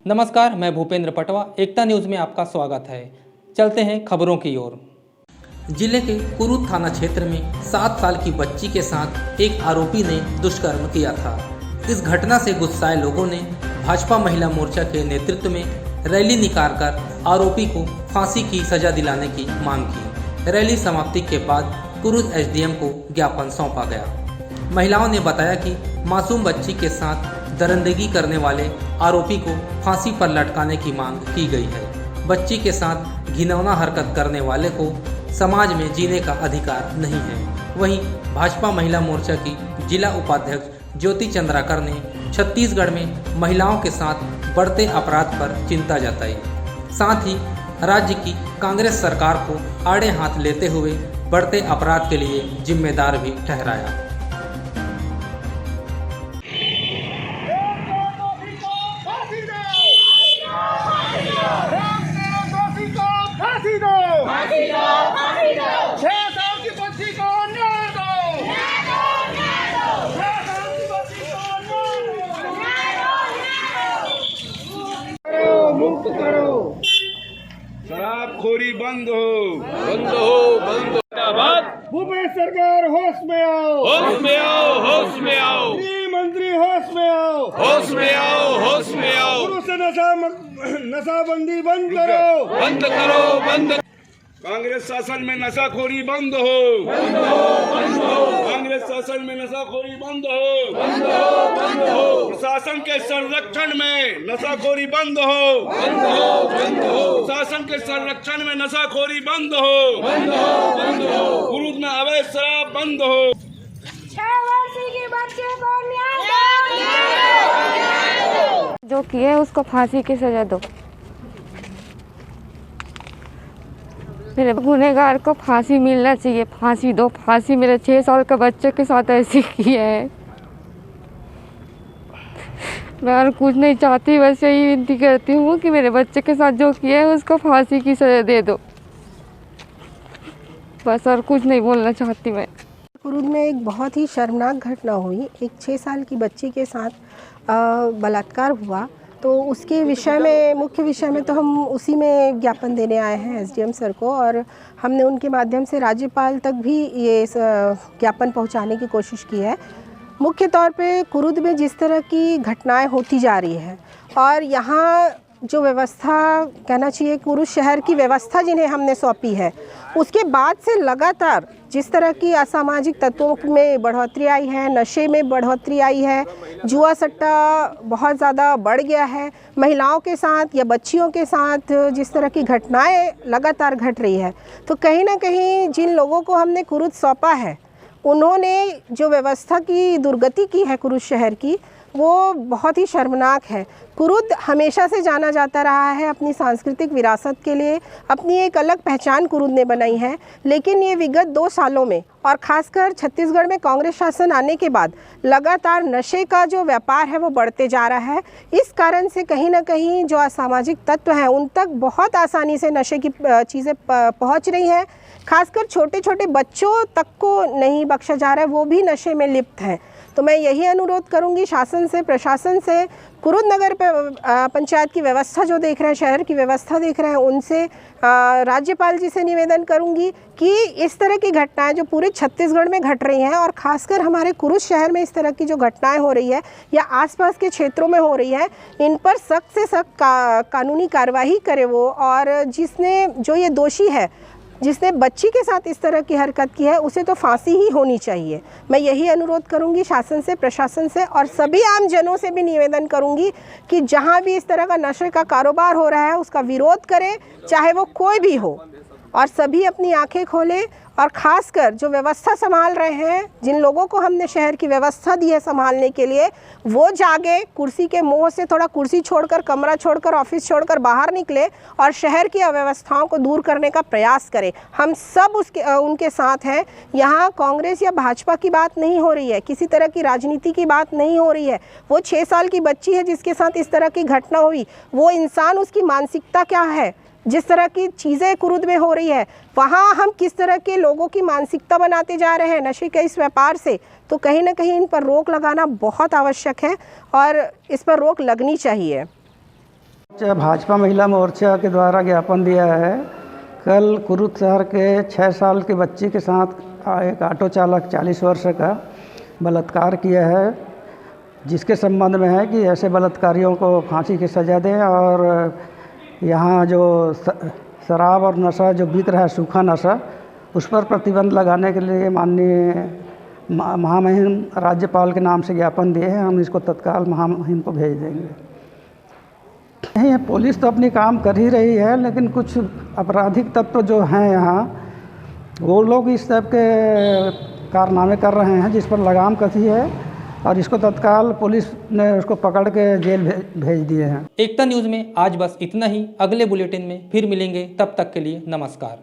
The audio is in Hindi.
नमस्कार, मैं भूपेंद्र पटवा, एकता न्यूज़ में आपका स्वागत है। चलते हैं खबरों की ओर। जिले के कुरुद थाना क्षेत्र में 7 साल की बच्ची के साथ एक आरोपी ने दुष्कर्म किया था। इस घटना से गुस्साए लोगों ने भाजपा महिला मोर्चा के नेतृत्व में रैली निकालकर आरोपी को फांसी की सजा दिलाने की मांग की। रैली समाप्ति के बाद कुरुद एसडीएम को ज्ञापन सौंपा गया। महिलाओं ने बताया कि मासूम बच्ची के साथ दरिंदगी करने वाले आरोपी को फांसी पर लटकाने की मांग की गई है। बच्ची के साथ घिनौना हरकत करने वाले को समाज में जीने का अधिकार नहीं है। वहीं भाजपा महिला मोर्चा की जिला उपाध्यक्ष ज्योति चंद्राकर ने छत्तीसगढ़ में महिलाओं के साथ बढ़ते अपराध पर चिंता जताई। साथ ही राज्य की कांग्रेस सरकार को आड़े हाथ लेते हुए बढ़ते अपराध के लिए जिम्मेदार भी ठहराया। मुक्त करो, शराबखोरी बंद हो, बंद हो, बंद हो। भूपेश सरकार होश में आओ, होश में आओ, होश में आओ। गृह मंत्री होश में आओ, होश में आओ, होश में आओ। शुरू से नशाबंदी बंद करो, बंद करो, बंद। कांग्रेस शासन में नशाखोरी बंद हो, बंद हो, बंद हो। कांग्रेस शासन में नशाखोरी बंद हो, बंद हो, बंद हो। प्रशासन के संरक्षण में नशाखोरी बंद हो, बंद हो, बंद हो। प्रशासन के संरक्षण में नशाखोरी बंद हो, बंद हो, बंद हो। कुरुद में अवैध शराब बंद हो। 6 वर्ष के बच्चे को न्याय दो। जो किए उसको फांसी की सजा दो। मेरे गुनहगार को फांसी मिलना चाहिए, फांसी दो, फांसी। मेरे 6 साल के बच्चे के साथ ऐसे किया है। मैं और कुछ नहीं चाहती, बस यही विनती करती हूँ कि मेरे बच्चे के साथ जो किया है उसको फांसी की सजा दे दो। बस और कुछ नहीं बोलना चाहती मैं। कुरुद में एक बहुत ही शर्मनाक घटना हुई। एक 6 साल की बच्ची के साथ बलात्कार हुआ, तो उसके विषय में, मुख्य विषय में तो हम उसी में ज्ञापन देने आए हैं एसडीएम सर को, और हमने उनके माध्यम से राज्यपाल तक भी ये ज्ञापन पहुंचाने की कोशिश की है। मुख्य तौर पे कुरुद में जिस तरह की घटनाएं होती जा रही है, और यहाँ जो व्यवस्था, कहना चाहिए कुरुद शहर की व्यवस्था जिन्हें हमने सौंपी है, उसके बाद से लगातार जिस तरह की असामाजिक तत्वों में बढ़ोतरी आई है, नशे में बढ़ोतरी आई है, जुआ सट्टा बहुत ज़्यादा बढ़ गया है, महिलाओं के साथ या बच्चियों के साथ जिस तरह की घटनाएं लगातार घट रही है, तो कहीं ना कहीं जिन लोगों को हमने कुरुद सौंपा है, उन्होंने जो व्यवस्था की दुर्गति की है कुरुद शहर की, वो बहुत ही शर्मनाक है। कुरुद हमेशा से जाना जाता रहा है अपनी सांस्कृतिक विरासत के लिए, अपनी एक अलग पहचान कुरुद ने बनाई है, लेकिन ये विगत 2 सालों में, और ख़ासकर छत्तीसगढ़ में कांग्रेस शासन आने के बाद लगातार नशे का जो व्यापार है वो बढ़ते जा रहा है। इस कारण से कहीं ना कहीं जो असामाजिक तत्व हैं उन तक बहुत आसानी से नशे की चीज़ें पहुंच रही हैं। खासकर छोटे छोटे बच्चों तक को नहीं बख्शा जा रहा है, वो भी नशे में लिप्त हैं। तो मैं यही अनुरोध करूंगी शासन से, प्रशासन से, कुरुद नगर पंचायत की व्यवस्था जो देख रहे हैं, शहर की व्यवस्था देख रहे हैं, उनसे, राज्यपाल जी से निवेदन करूंगी कि इस तरह की घटनाएं जो पूरे छत्तीसगढ़ में घट रही हैं, और ख़ासकर हमारे कुरुद शहर में इस तरह की जो घटनाएं हो रही है या आसपास के क्षेत्रों में हो रही है, इन पर सख्त से सख्त कानूनी कार्रवाई करे वो, और जिसने, जो ये दोषी है, जिसने बच्ची के साथ इस तरह की हरकत की है, उसे तो फांसी ही होनी चाहिए। मैं यही अनुरोध करूंगी शासन से, प्रशासन से, और सभी आम जनों से भी निवेदन करूंगी कि जहां भी इस तरह का नशे का कारोबार हो रहा है उसका विरोध करें, चाहे वो कोई भी हो, और सभी अपनी आंखें खोलें, और ख़ासकर जो व्यवस्था संभाल रहे हैं, जिन लोगों को हमने शहर की व्यवस्था दी है संभालने के लिए, वो जागे, कुर्सी के मोह से थोड़ा कुर्सी छोड़कर, कमरा छोड़कर, ऑफिस छोड़कर बाहर निकले और शहर की अव्यवस्थाओं को दूर करने का प्रयास करें। हम सब उनके साथ हैं। यहाँ कांग्रेस या भाजपा की बात नहीं हो रही है, किसी तरह की राजनीति की बात नहीं हो रही है। वो 6 साल की बच्ची है जिसके साथ इस तरह की घटना हुई, वो इंसान, उसकी मानसिकता क्या है, जिस तरह की चीज़ें कुरुद में हो रही है, वहाँ हम किस तरह के लोगों की मानसिकता बनाते जा रहे हैं नशे के इस व्यापार से, तो कहीं ना कहीं इन पर रोक लगाना बहुत आवश्यक है और इस पर रोक लगनी चाहिए। भाजपा महिला मोर्चा के द्वारा ज्ञापन दिया है। कल कुरुद शहर के 6 साल के बच्ची के साथ एक ऑटो चालक 40 वर्ष का बलात्कार किया है, जिसके संबंध में है कि ऐसे बलात्कारियों को फांसी की सज़ा दें और यहाँ जो शराब और नशा जो बिक रहा है, सूखा नशा, उस पर प्रतिबंध लगाने के लिए माननीय महामहिम राज्यपाल के नाम से ज्ञापन दिए हैं। हम इसको तत्काल महामहिम को भेज देंगे। नहीं, पुलिस तो अपनी काम कर ही रही है, लेकिन कुछ आपराधिक तत्व जो हैं यहाँ, वो लोग इस टाइप के कारनामे कर रहे हैं जिस पर लगाम कसी है, और इसको तत्काल पुलिस ने उसको पकड़ के जेल भेज दिए हैं। एकता न्यूज़ में आज बस इतना ही। अगले बुलेटिन में फिर मिलेंगे, तब तक के लिए नमस्कार।